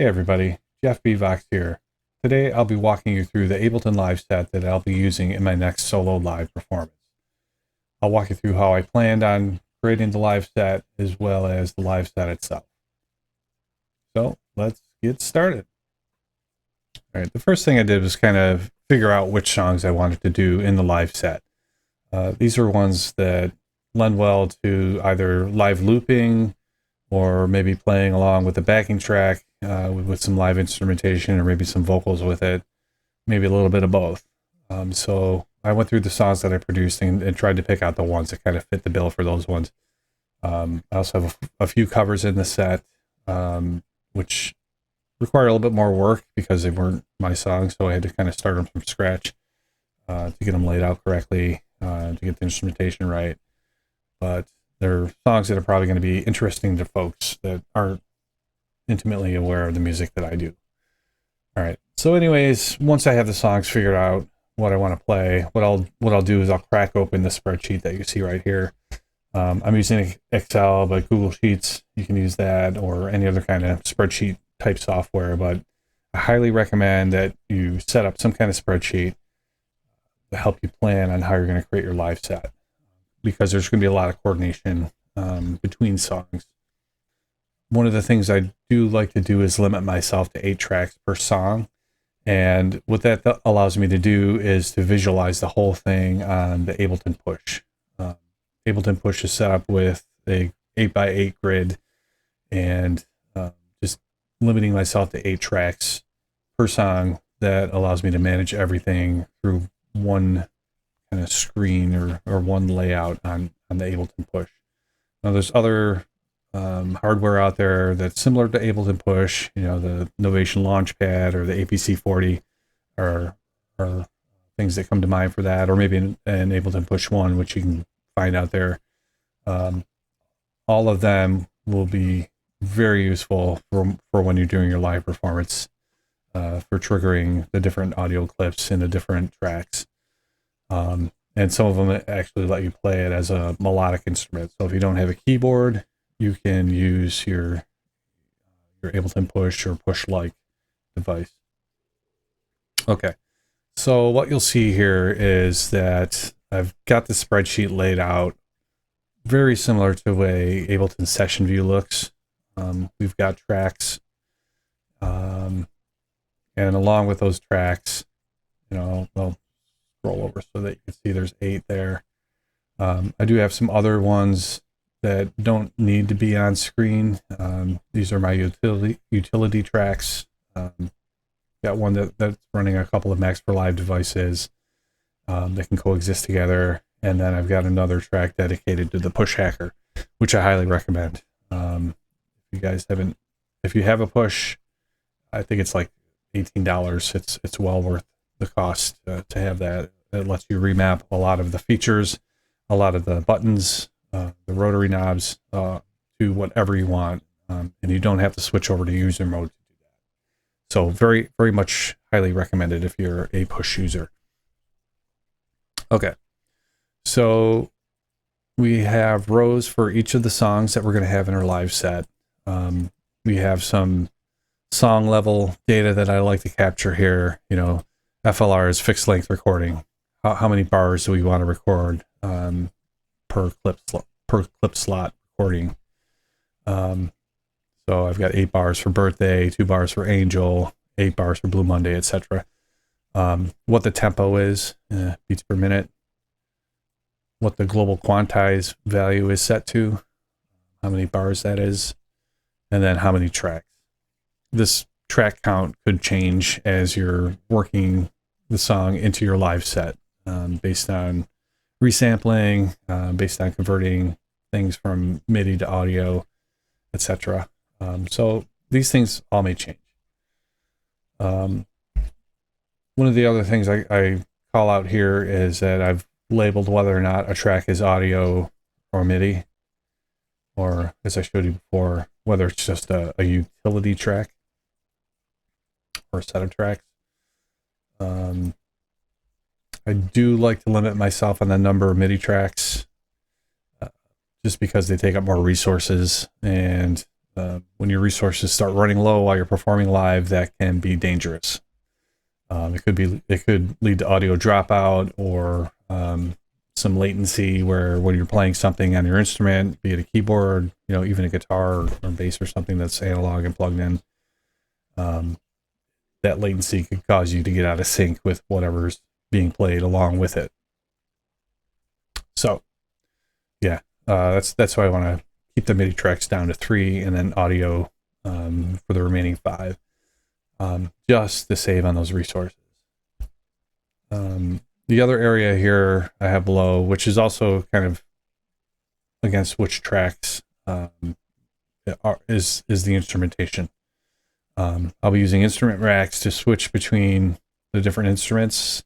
Hey everybody, Jeff B. Vox here. Today I'll be walking you through the Ableton Live Set that I'll be using in my next solo live performance. I'll walk you through how I planned on creating the live set as well as the live set itself. So let's get started. All right, the first thing I did was kind of figure out which songs I wanted to do in the live set. These are ones that lend well to either live looping or maybe playing along with the backing track with some live instrumentation or maybe some vocals with it, maybe a little bit of both. So I went through the songs that I produced and tried to pick out the ones that kind of fit the bill for those ones. I also have a few covers in the set, which require a little bit more work because they weren't my songs, so I had to kind of start them from scratch to get them laid out correctly, to get the instrumentation right. But they're songs that are probably going to be interesting to folks that aren't intimately aware of the music that I do. All right. So anyways, once I have the songs figured out, what I want to play, what I'll do is I'll crack open the spreadsheet that you see right here. I'm using Excel, but Google Sheets, you can use that, or any other kind of spreadsheet type software. But I highly recommend that you set up some kind of spreadsheet to help you plan on how you're going to create your live set, because there's going to be a lot of coordination between songs. One of the things I do like to do is limit myself to 8 tracks per song. And what that allows me to do is to visualize the whole thing on the Ableton Push. Ableton Push is set up with a 8x8 grid, and just limiting myself to 8 tracks per song, that allows me to manage everything through one kind of screen or one layout on the Ableton Push. Now there's other hardware out there that's similar to Ableton Push, the Novation Launchpad or the APC40 are things that come to mind for that, or maybe an Ableton Push 1, which you can find out there. All of them will be very useful for when you're doing your live performance, for triggering the different audio clips in the different tracks. And some of them actually let you play it as a melodic instrument. So if you don't have a keyboard, you can use your Ableton Push or Push-like device. Okay, so what you'll see here is that I've got the spreadsheet laid out very similar to the way Ableton Session View looks. We've got tracks, and along with those tracks, I'll scroll over so that you can see there's 8 there. I do have some other ones that don't need to be on screen. These are my utility tracks. Got one that's running a couple of Max for Live devices that can coexist together, and then I've got another track dedicated to the Push Hacker, which I highly recommend. If you have a Push, I think it's like $18. It's well worth the cost to have that. It lets you remap a lot of the features, a lot of the buttons, the rotary knobs, to whatever you want, and you don't have to switch over to user mode to do that. So very, very much highly recommended if you're a Push user. Okay, so we have rows for each of the songs that we're going to have in our live set. We have some song level data that I like to capture here. FLR is fixed length recording. How many bars do we want to record per clip slot recording? So I've got 8 bars for Birthday, 2 bars for Angel, 8 bars for Blue Monday, etc. What the tempo is, beats per minute. What the global quantize value is set to, how many bars that is, and then how many tracks. This track count could change as you're working the song into your live set, based on resampling, based on converting things from MIDI to audio, etc. So these things all may change. One of the other things I call out here is that I've labeled whether or not a track is audio or MIDI, or, as I showed you before, whether it's just a utility track or a set of tracks. I do like to limit myself on the number of MIDI tracks, just because they take up more resources, and when your resources start running low while you're performing live, that can be dangerous. It could lead to audio dropout or some latency where when you're playing something on your instrument, be it a keyboard, even a guitar or bass or something that's analog and plugged in, that latency could cause you to get out of sync with whatever's being played along with it. So, yeah, that's why I want to keep the MIDI tracks down to 3 and then audio for the remaining 5, just to save on those resources. The other area here I have below, which is also kind of against which tracks, is the instrumentation. I'll be using instrument racks to switch between the different instruments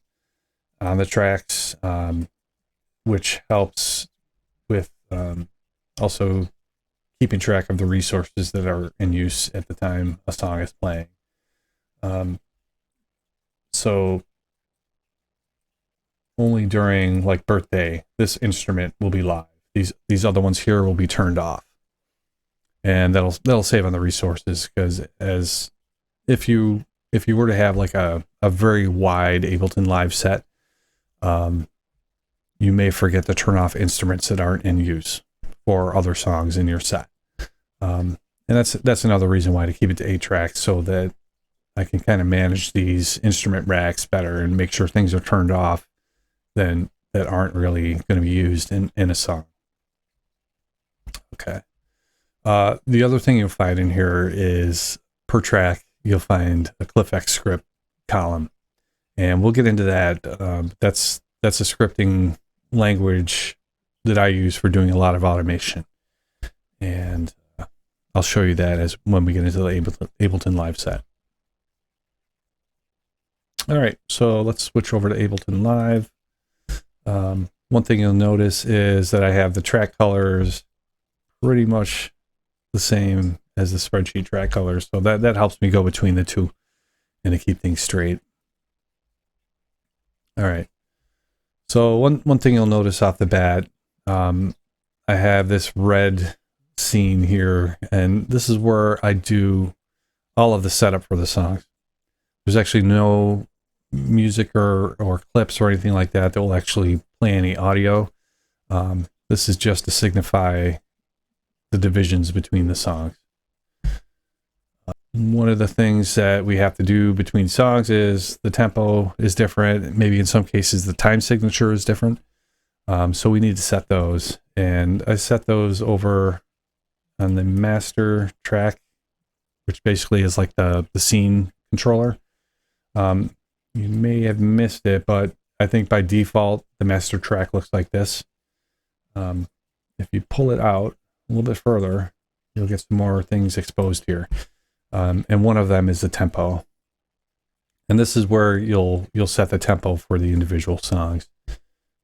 on the tracks, which helps with also keeping track of the resources that are in use at the time a song is playing. So only during like birthday, this instrument will be live. These other ones here will be turned off, and that'll save on the resources, because as if you were to have like a very wide Ableton Live set, you may forget to turn off instruments that aren't in use for other songs in your set. And that's another reason why to keep it to 8 tracks, so that I can kind of manage these instrument racks better and make sure things are turned off that aren't really going to be used in a song. Okay. The other thing you'll find in here is per track, you'll find a CliffX script column, and we'll get into that. That's a scripting language that I use for doing a lot of automation, and I'll show you that when we get into the Ableton Live Set. All right, so let's switch over to Ableton Live. One thing you'll notice is that I have the track colors pretty much the same as the spreadsheet track colors, so that helps me go between the two and to keep things straight. All right, so one thing you'll notice off the bat, I have this red scene here, and this is where I do all of the setup for the songs. There's actually no music or clips or anything like that will actually play any audio. This is just to signify the divisions between the songs. One of the things that we have to do between songs is the tempo is different. Maybe in some cases the time signature is different. So we need to set those. And I set those over on the master track, which basically is like the scene controller. You may have missed it, but I think by default, the master track looks like this. If you pull it out a little bit further, you'll get some more things exposed here. And one of them is the tempo. And this is where you'll set the tempo for the individual songs,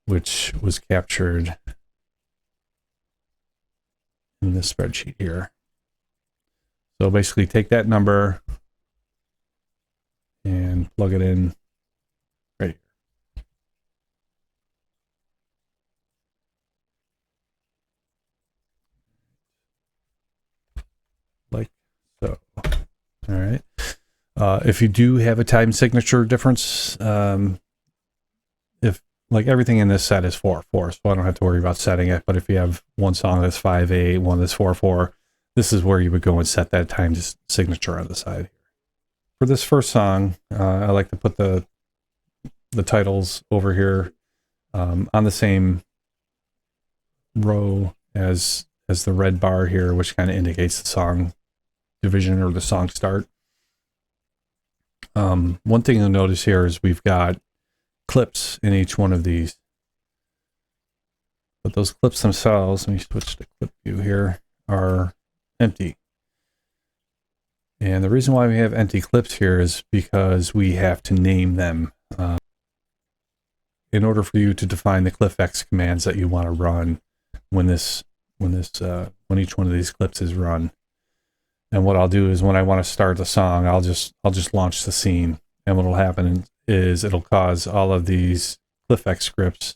which was captured in this spreadsheet here. So basically take that number and plug it in right here. Like so. All right. If you do have a time signature difference, if like everything in this set is 4/4, so I don't have to worry about setting it. But if you have one song that's 5/8, one that's 4/4, this is where you would go and set that time signature on the side here. For this first song, I like to put the titles over here on the same row as the red bar here, which kind of indicates the song division or the song start. One thing you'll notice here is we've got clips in each one of these, but those clips themselves, let me switch to clip view here, are empty. And the reason why we have empty clips here is because we have to name them in order for you to define the CliffX commands that you want to run when each one of these clips is run. And what I'll do is when I want to start the song, I'll just launch the scene, and what will happen is it'll cause all of these CliffX scripts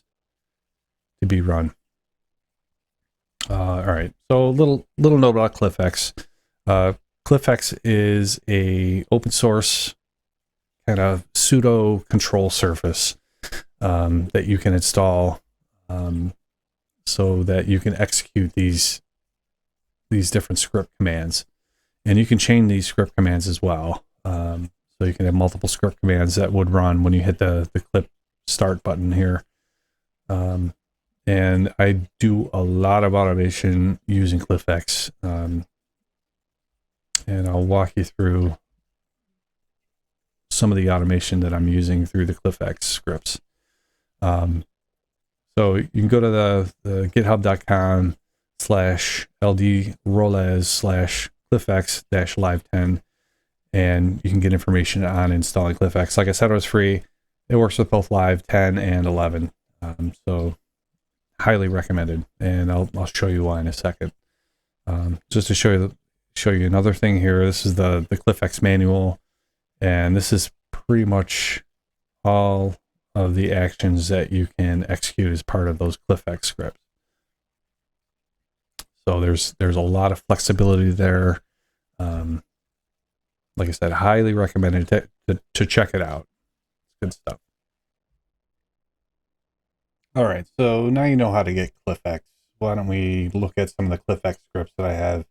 to be run. All right, so a little note about CliffX. CliffX is a open source kind of pseudo control surface that you can install so that you can execute these different script commands. And you can chain these script commands as well. So you can have multiple script commands that would run when you hit the clip start button here. And I do a lot of automation using CliffX. And I'll walk you through some of the automation that I'm using through the CliffX scripts. So you can go to the github.com/ldroles/CliffX-live10, and you can get information on installing CliffX. Like I said, it was free. It works with both Live 10 and 11. So highly recommended, and I'll show you why in a second. Just to show you another thing here. This is the CliffX manual, and this is pretty much all of the actions that you can execute as part of those CliffX scripts. So there's a lot of flexibility there. Like I said, highly recommended to check it out. Good stuff. All right, so now you know how to get CliffX. Why don't we look at some of the CliffX scripts that I have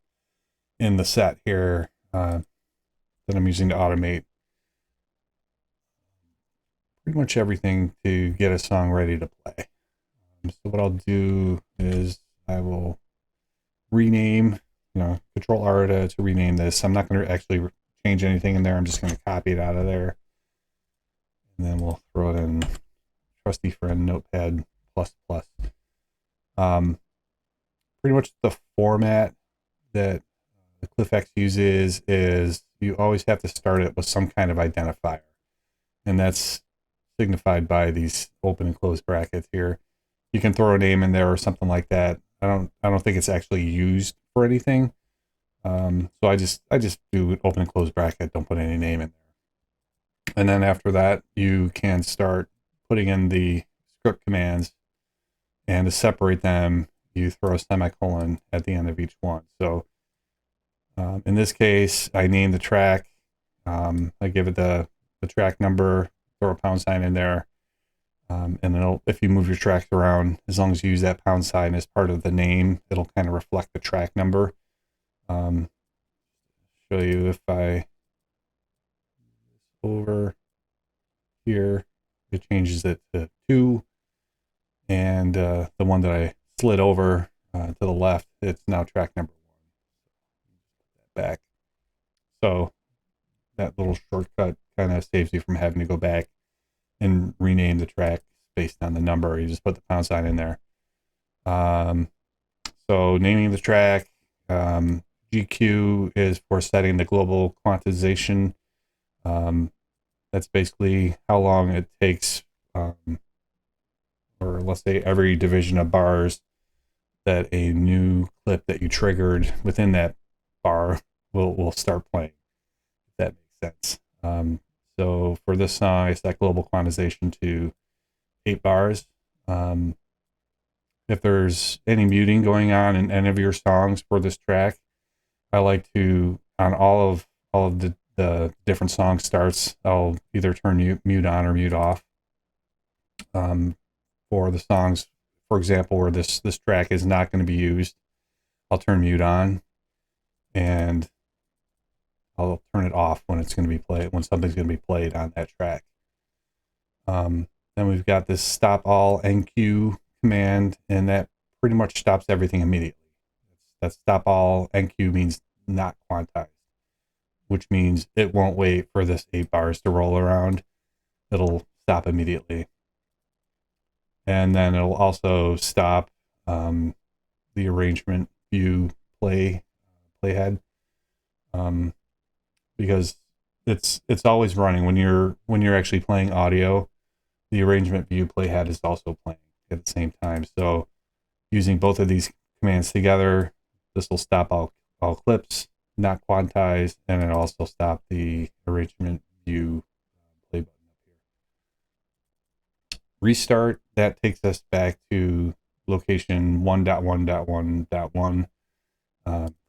in the set here that I'm using to automate pretty much everything to get a song ready to play. So what I'll do is I will rename, Control R to rename this. I'm not going to actually change anything in there. I'm just going to copy it out of there. And then we'll throw it in trusty friend Notepad++. Pretty much the format that the CliffX uses is you always have to start it with some kind of identifier. And that's signified by these open and close brackets here. You can throw a name in there or something like that. I don't think it's actually used for anything. So I just do an open and close bracket, don't put any name in there. And then after that, you can start putting in the script commands, and to separate them, you throw a semicolon at the end of each one. So in this case, I name the track. I give it the track number, throw a pound sign in there. And then if you move your tracks around, as long as you use that pound sign as part of the name, it'll kind of reflect the track number. Show you if I over here, it changes it to 2, and the one that I slid over to the left, it's now track number 1. Back. So that little shortcut kind of saves you from having to go back and rename the track based on the number. You just put the pound sign in there. So naming the track, GQ is for setting the global quantization. That's basically how long it takes, or let's say every division of bars that a new clip that you triggered within that bar will start playing, if that makes sense. So for this song, I set global quantization to 8 bars. If there's any muting going on in any of your songs for this track, I like to, on all of the different song starts, I'll either turn mute on or mute off. For the songs, for example, where this track is not going to be used, I'll turn mute on, and I'll turn it off when it's going to be played, when something's going to be played on that track. Then we've got this stop all NQ command, and that pretty much stops everything immediately. That stop all NQ means not quantized, which means it won't wait for this 8 bars to roll around. It'll stop immediately. And then it'll also stop the arrangement view playhead, because it's always running when you're actually playing audio. The arrangement view playhead is also playing at the same time. So using both of these commands together, this will stop all clips, not quantized, and it also stop the arrangement view play button up here. Restart, that takes us back to location 1.1.1.1,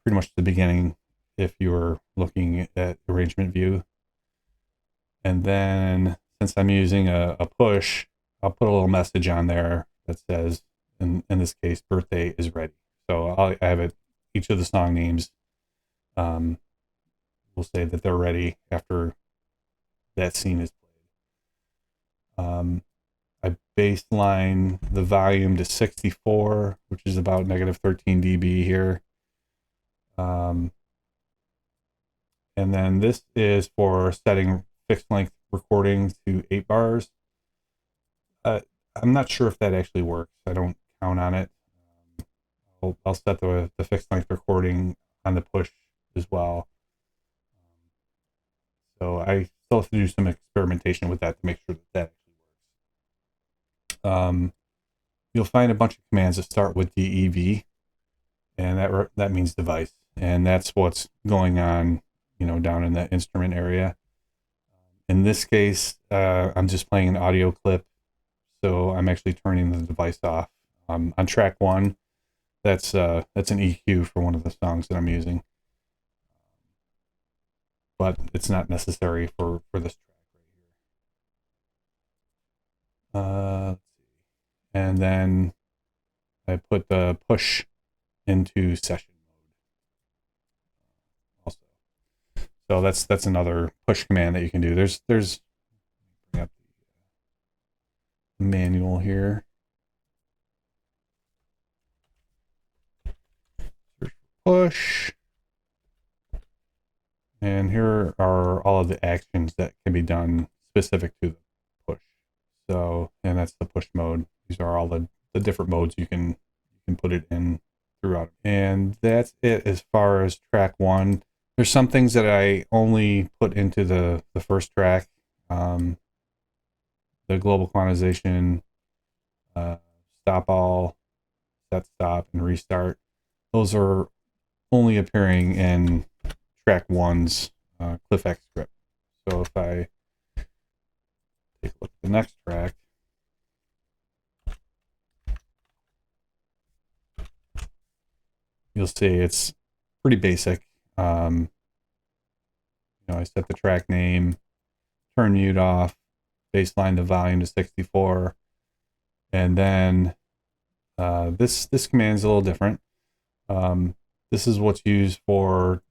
pretty much the beginning. if you were looking at arrangement view. And then since I'm using a push, I'll put a little message on there that says, in this case, birthday is ready. So I have it, each of the song names will say that they're ready after that scene is played. I baseline the volume to 64, which is about negative 13 dB here. And then this is for setting fixed length recording to 8 bars. I'm not sure if that actually works. I don't count on it. I'll set the fixed length recording on the push as well. So I still have to do some experimentation with that to make sure that actually works. You'll find a bunch of commands that start with DEV, and that means device, and that's what's going on, down in the instrument area. In this case, I'm just playing an audio clip, so I'm actually turning the device off. On track 1, that's an EQ for one of the songs that I'm using, but it's not necessary for this track right here. And then I put the push into session mode also. So that's another push command that you can do. There's bring up the manual here. Push. And here are all of the actions that can be done specific to the push. So, and that's the push mode. These are all the different modes you can put it in throughout. And that's it as far as track 1. There's some things that I only put into the first track. The global quantization, stop all, set stop, and restart. Those are only appearing in track 1's CliffX script. So if I take a look at the next track, you'll see it's pretty basic. I set the track name, turn mute off, baseline the volume to 64, and then this command is a little different. This is what's used for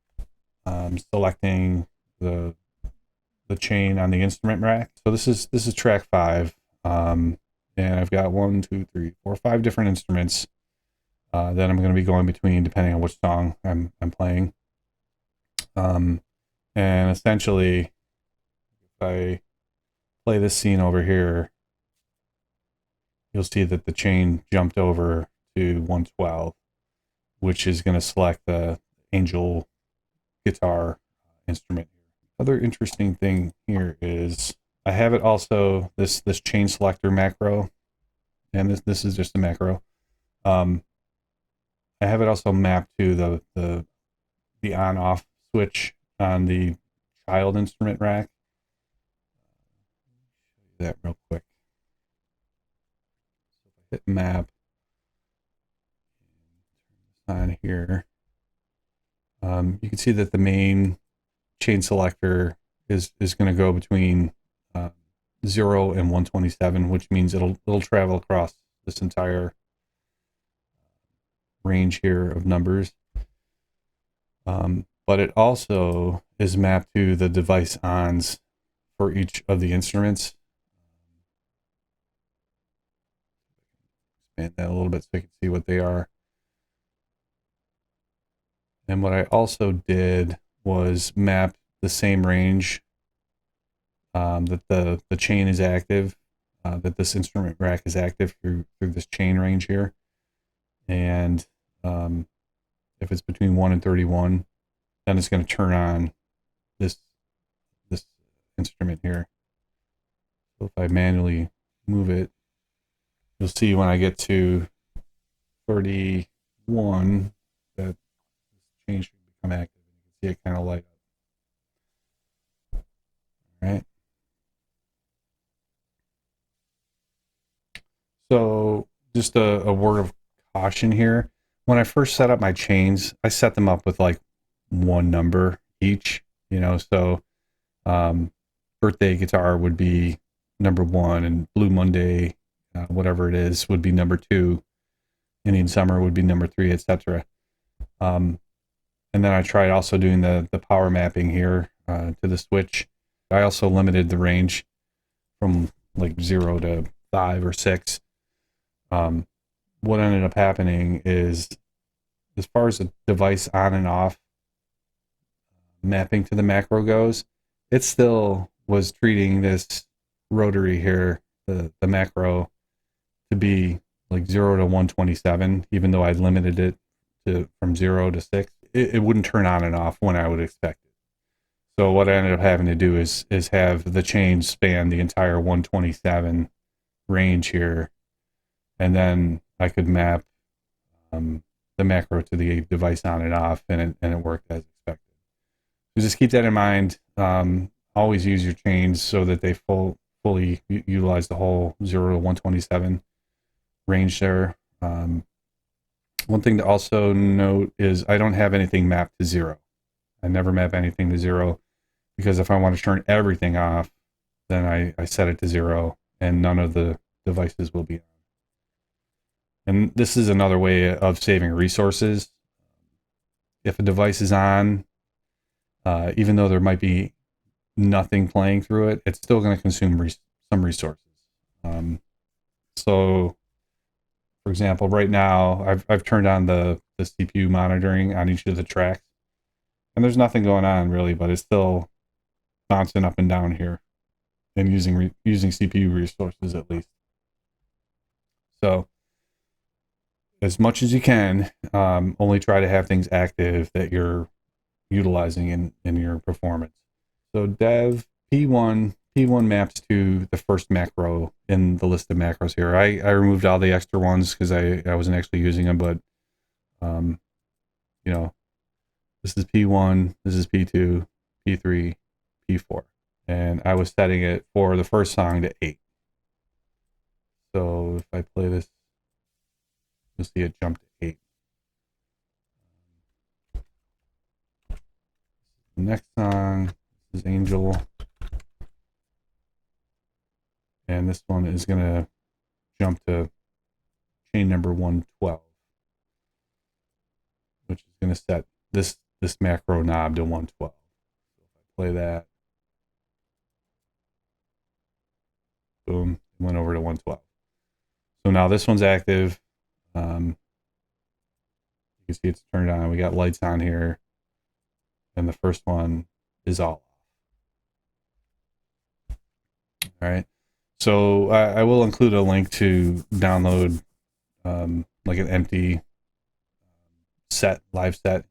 selecting the chain on the instrument rack. So this is track 5, and I've got 1, 2, 3, 4, 5 different instruments that I'm going to be going between depending on which song I'm playing. And essentially, if I play this scene over here, you'll see that the chain jumped over to 112, which is going to select the Angel guitar instrument. Other interesting thing here is I have it also this chain selector macro, and this is just a macro. I have it also mapped to the on off switch on the child instrument rack. Show you that real quick. So if I hit map on here, you can see that the main chain selector is going to go between 0 and 127, which means it'll travel across this entire range here of numbers. But it also is mapped to the device ons for each of the instruments. Expand that a little bit so you can see what they are. And what I also did was map the same range that the chain is active, that this instrument rack is active through this chain range here. And if it's between 1 and 31, then it's going to turn on this instrument here. So if I manually move it, you'll see when I get to 31 that this chain should become active. You can see it kind of light up. All right. So just a word of caution here. When I first set up my chains, I set them up with like one number each, you know, so birthday guitar would be number 1, and Blue Monday, whatever it is, would be number 2. Indian Summer would be number 3, etc. And then I tried also doing the power mapping here to the switch. I also limited the range from like 0 to 5 or 6. What ended up happening is, as far as the device on and off mapping to the macro goes, it still was treating this rotary here, the macro, to be like 0 to 127, even though I'd limited it to from 0 to 6. It wouldn't turn on and off when I would expect it. So what I ended up having to do is have the change span the entire 127 range here, and then I could map the macro to the device on and off, and it worked as expected. So just keep that in mind. Always use your chains so that they fully utilize the whole 0 to 127 range there. One thing to also note is I don't have anything mapped to 0. I never map anything to 0, because if I want to turn everything off, then I set it to 0, and none of the devices will be on. And this is another way of saving resources. If a device is on, even though there might be nothing playing through it, it's still going to consume some resources. So, for example, right now I've turned on the CPU monitoring on each of the tracks, and there's nothing going on really, but it's still bouncing up and down here and using CPU resources at least. So, as much as you can, only try to have things active that you're utilizing in your performance. So dev P1 maps to the first macro in the list of macros here. I removed all the extra ones because I wasn't actually using them, but you know, this is P1, this is P2, P3, P4, and I was setting it for the first song to 8. So if I play this, you'll see it jump to 8. The next song is Angel, and this one is going to jump to chain number 112, which is going to set this macro knob to 112. So if I play that, boom, it went over to 112. So now this one's active. You can see it's turned on. We got lights on here, and the first one is all off. All right. So I will include a link to download like an empty live set,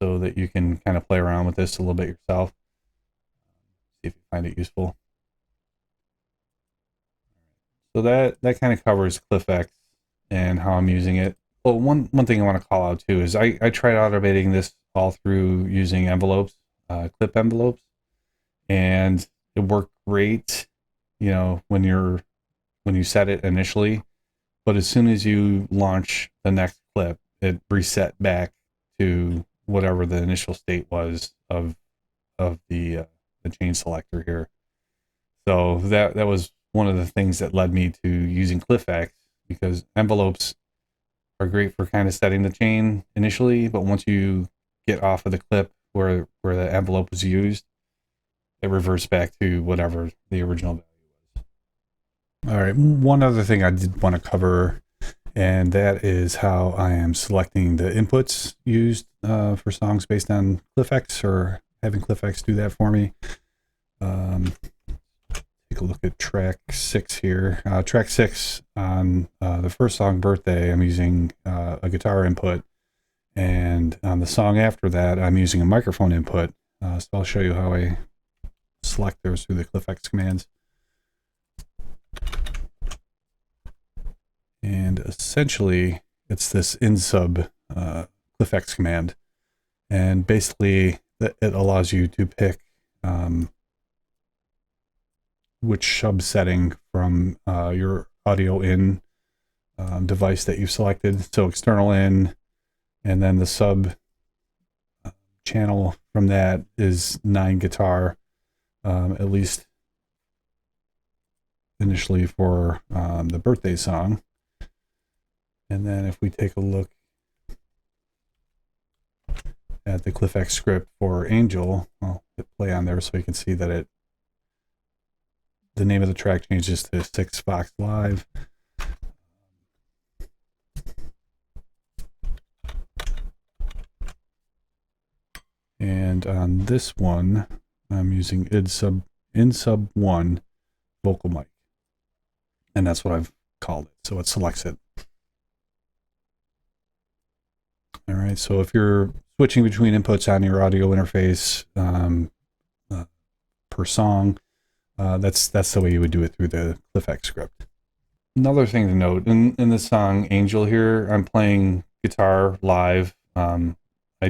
so that you can kind of play around with this a little bit yourself. See if you find it useful. So that kind of covers CliffX and how I'm using it. Well, one thing I want to call out too is I tried automating this all through using envelopes, clip envelopes, and it worked great, you know, when you set it initially, but as soon as you launch the next clip, it reset back to whatever the initial state was of the chain selector here. So that was one of the things that led me to using CliffX, because envelopes are great for kind of setting the chain initially, but once you get off of the clip where the envelope was used, it reverts back to whatever the original value was. All right, one other thing I did want to cover, and that is how I am selecting the inputs used for songs based on CliffX, or having CliffX do that for me. Take a look at track 6 here. Track 6 on the first song, Birthday, I'm using a guitar input, and on the song after that, I'm using a microphone input. So I'll show you how I select those through the CliffX commands. And essentially, it's this insub CliffX command, and basically it allows you to pick which sub setting from your audio in device that you've selected. So external in, and then the sub channel from that is 9 guitar, at least initially for the birthday song. And then if we take a look at the CliffX script for Angel, I'll hit play on there so you can see that the name of the track changes to 6 Vox Live. And on this one, I'm using in sub 1 vocal mic. And that's what I've called it. So it selects it. All right. So if you're switching between inputs on your audio interface per song, that's the way you would do it through the CliffX script. Another thing to note, in the song Angel here, I'm playing guitar live. I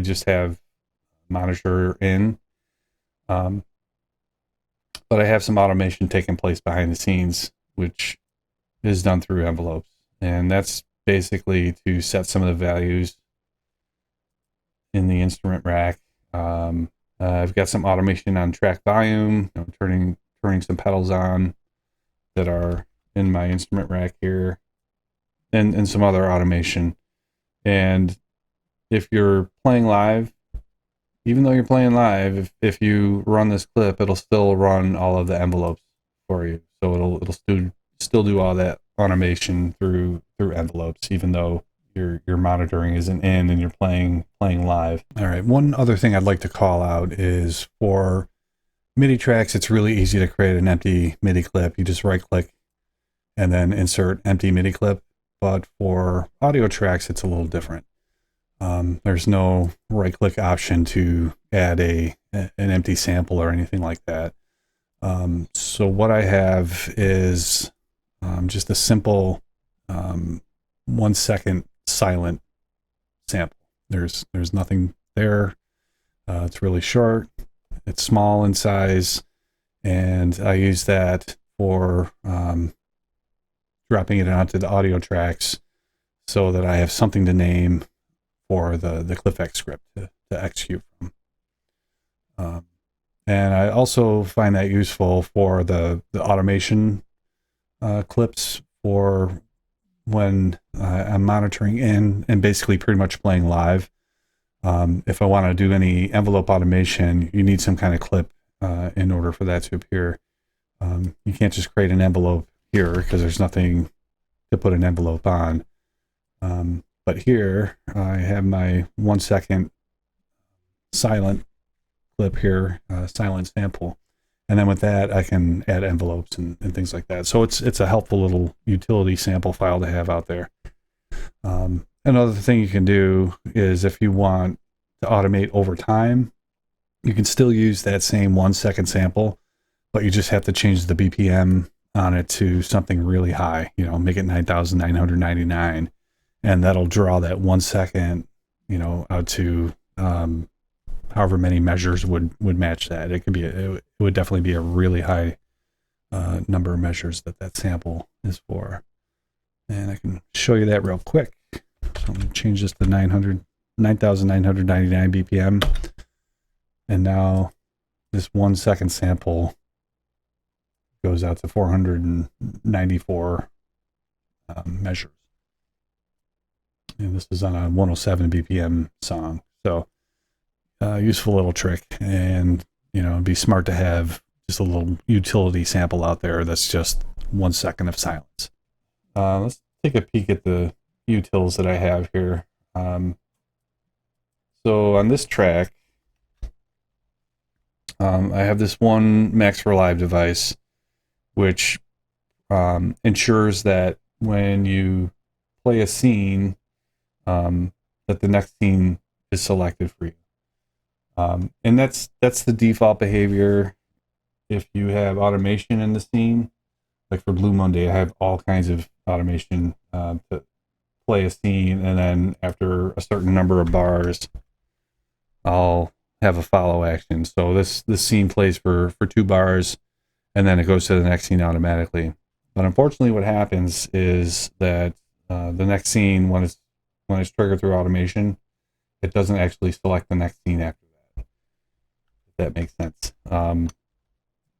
just have monitor in. But I have some automation taking place behind the scenes, which is done through envelopes. And that's basically to set some of the values in the instrument rack. I've got some automation on track volume, turning some pedals on that are in my instrument rack here, and some other automation. And if you're playing live, even though you're playing live, if you run this clip, it'll still run all of the envelopes for you. So it'll still do all that automation through envelopes, even though your monitoring isn't in and you're playing live. All right. One other thing I'd like to call out is for MIDI tracks, it's really easy to create an empty MIDI clip. You just right click and then insert empty MIDI clip. But for audio tracks, it's a little different. There's no right click option to add an empty sample or anything like that. So what I have is just a simple 1 second silent sample. There's nothing there. It's really short. It's small in size, and I use that for dropping it onto the audio tracks so that I have something to name for the CliffX script to execute from. And I also find that useful for the automation clips for when I'm monitoring in and basically pretty much playing live. If I want to do any envelope automation, you need some kind of clip in order for that to appear. You can't just create an envelope here because there's nothing to put an envelope on. But here I have my 1 second silent clip here, silent sample. And then with that, I can add envelopes and things like that. So it's a helpful little utility sample file to have out there. Another thing you can do is if you want to automate over time, you can still use that same 1 second sample, but you just have to change the BPM on it to something really high, make it 9,999. And that'll draw that 1 second, out to however many measures would match that. It would definitely be a really high number of measures that sample is for. And I can show you that real quick. So I'm going to change this to 9,999 BPM. And now this 1 second sample goes out to 494 measures. And this is on a 107 BPM song. So useful little trick, and it'd be smart to have just a little utility sample out there that's just 1 second of silence. Let's take a peek at the utils that I have here. So on this track, I have this one Max for Live device, which ensures that when you play a scene, that the next scene is selected for you. And that's the default behavior. If you have automation in the scene, like for Blue Monday, I have all kinds of automation to play a scene, and then after a certain number of bars, I'll have a follow action. So this scene plays for 2 bars, and then it goes to the next scene automatically. But unfortunately, what happens is that the next scene, when it's triggered through automation, it doesn't actually select the next scene after that. that makes sense. And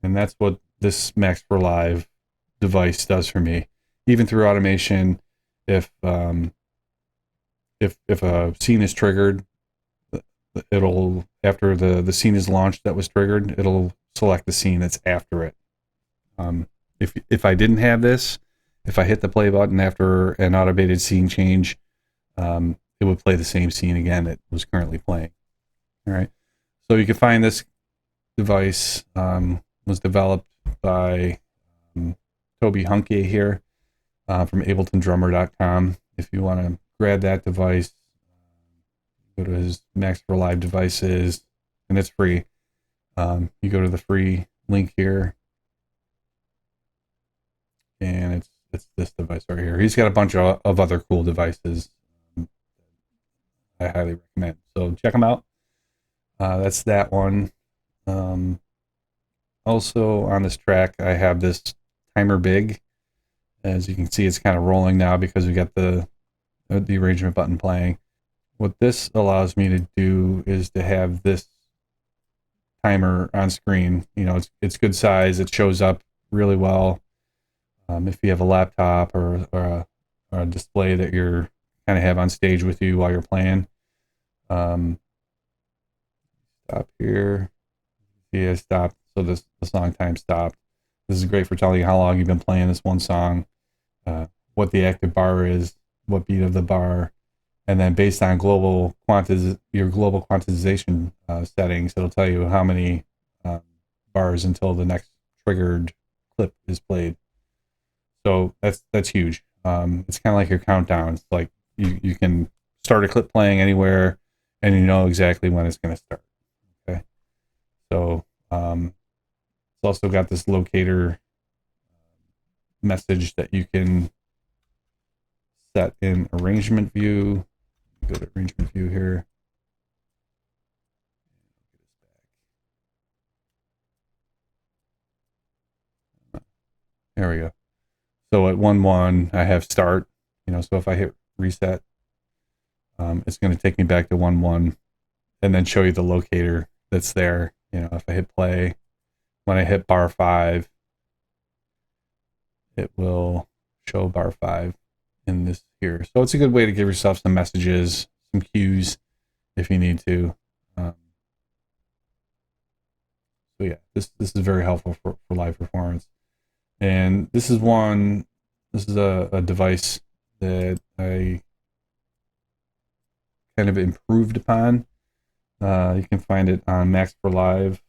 that's what this Max for Live device does for me. Even through automation, if a scene is triggered, it'll, after the scene is launched that was triggered, it'll select the scene that's after it. If I didn't have this, if I hit the play button after an automated scene change, it would play the same scene again it was currently playing. All right. So you can find this device was developed by Toby Hunke here from AbletonDrummer.com. If you want to grab that device, go to his Max for Live devices, and it's free. You go to the free link here, and it's this device right here. He's got a bunch of other cool devices I highly recommend. So check them out. That's that one. Also on this track, I have this timer big. As you can see, it's kind of rolling now because we got the arrangement button playing. What this allows me to do is to have this timer on screen. You know, it's good size. It shows up really well. If you have a laptop or a display that you're kind of have on stage with you while you're playing. Stop here. See, I stopped. So the song time stopped. This is great for telling you how long you've been playing this one song, what the active bar is, what beat of the bar, and then based on your global quantization settings, it'll tell you how many bars until the next triggered clip is played. So that's huge. It's kind of like your countdown. It's like you can start a clip playing anywhere, and you know exactly when it's going to start. Okay, so it's also got this locator message that you can set in arrangement view. Go to arrangement view here. There we go. So at 1-1, I have start. You know, so if I hit reset, it's going to take me back to 1-1, and then show you the locator that's there. You know, if I hit play, when I hit bar 5, it will show bar 5 in this here. So it's a good way to give yourself some messages, some cues if you need to. So yeah, this is very helpful for live performance. And this is a device that I kind of improved upon. You can find it on maxforlive.com.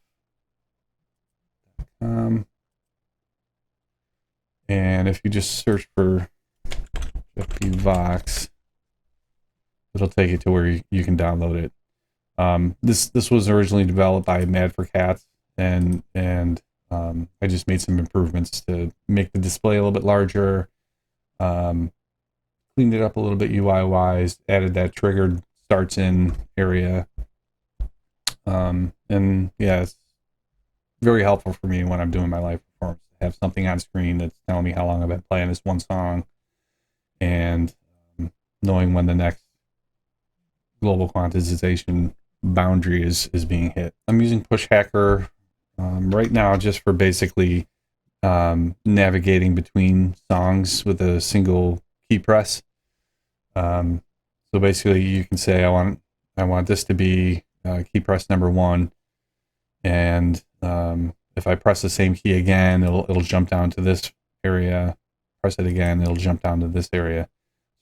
And if you just search for FP Vox, it'll take you to where you can download it. This was originally developed by Mad for Cats, and I just made some improvements to make the display a little bit larger, cleaned it up a little bit UI wise, added that triggered starts in area, and yeah, it's very helpful for me when I'm doing my live performance to have something on screen that's telling me how long I've been playing this one song, and knowing when the next global quantization boundary is being hit. I'm using Push Hacker right now just for basically navigating between songs with a single key press. So basically you can say I want this to be key press number 1, and if I press the same key again, it'll jump down to this area. Press it again, it'll jump down to this area.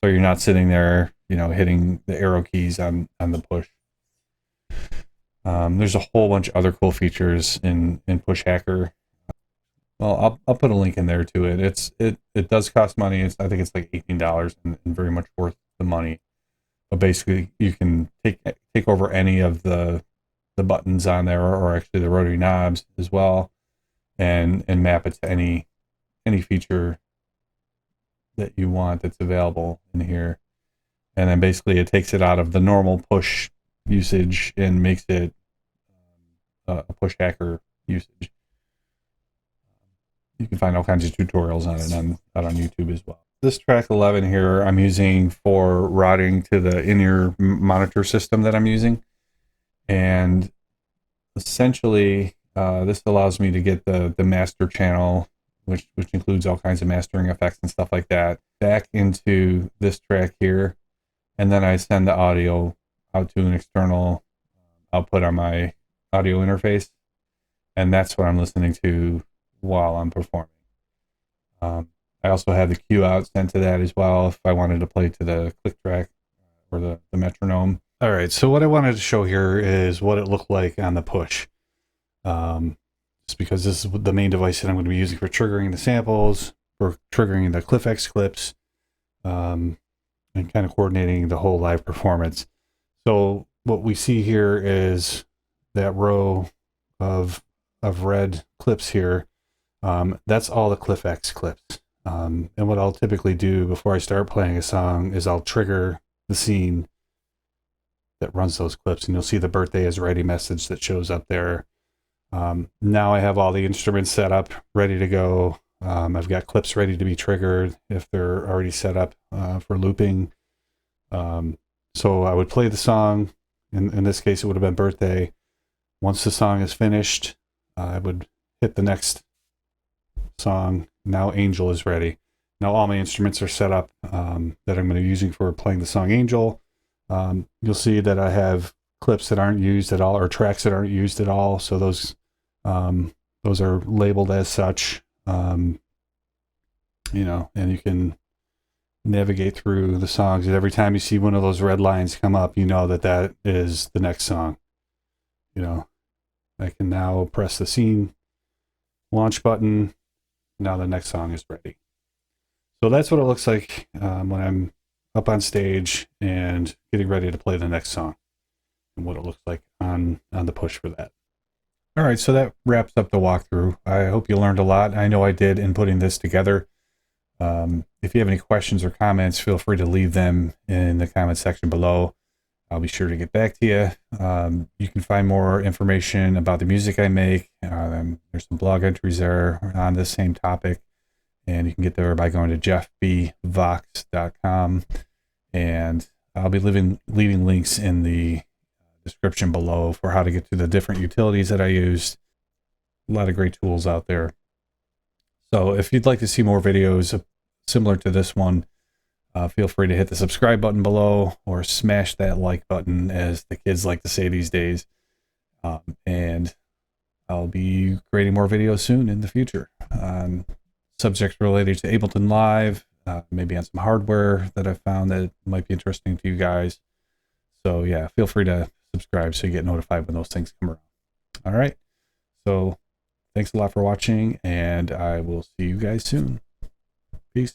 So you're not sitting there, you know, hitting the arrow keys on the push. There's a whole bunch of other cool features in Push Hacker. Well, I'll put a link in there to it. It does cost money. I think it's like $18 and very much worth the money. But basically, you can take over any of the buttons on there, or actually the rotary knobs as well, and map it to any feature that you want that's available in here. And then basically it takes it out of the normal push usage and makes it a Push Hacker usage. You can find all kinds of tutorials on it out on YouTube as well. This track 11 here I'm using for routing to the in-ear monitor system that I'm using. And essentially, this allows me to get the master channel, which includes all kinds of mastering effects and stuff like that, back into this track here, and then I send the audio out to an external output on my audio interface, and that's what I'm listening to while I'm performing. I also have the cue out sent to that as well if I wanted to play to the click track or the metronome. All right, so what I wanted to show here is what it looked like on the push. Just because this is the main device that I'm going to be using for triggering the samples, for triggering the CliffX clips, and kind of coordinating the whole live performance. So what we see here is that row of red clips here. That's all the CliffX clips. And what I'll typically do before I start playing a song is I'll trigger the scene that runs those clips, and you'll see the birthday is ready message that shows up there. Now I have all the instruments set up, ready to go. I've got clips ready to be triggered if they're already set up for looping. So I would play the song. In this case, it would have been birthday. Once the song is finished, I would hit the next song. Now Angel is ready. Now all my instruments are set up that I'm going to be using for playing the song Angel. You'll see that I have clips that aren't used at all, or tracks that aren't used at all. So those are labeled as such. You know, and you can navigate through the songs, and every time you see one of those red lines come up, you know that that is the next song. You know, I can now press the scene launch button. Now the next song is ready. So that's what it looks like when I'm up on stage and getting ready to play the next song, and what it looks like on the push for that. All right, so that wraps up the walkthrough. I hope you learned a lot. I know I did in putting this together. If you have any questions or comments, feel free to leave them in the comment section below. I'll be sure to get back to you. You can find more information about the music I make. There's some blog entries there on this same topic, and you can get there by going to jeffbvox.com. And I'll be leaving links in the description below for how to get to the different utilities that I used. A lot of great tools out there. So if you'd like to see more videos similar to this one, feel free to hit the subscribe button below, or smash that like button, as the kids like to say these days. And I'll be creating more videos soon in the future on subjects related to Ableton Live, maybe on some hardware that I've found that might be interesting to you guys. So yeah, feel free to subscribe so you get notified when those things come around. All right. So thanks a lot for watching, and I will see you guys soon. Peace.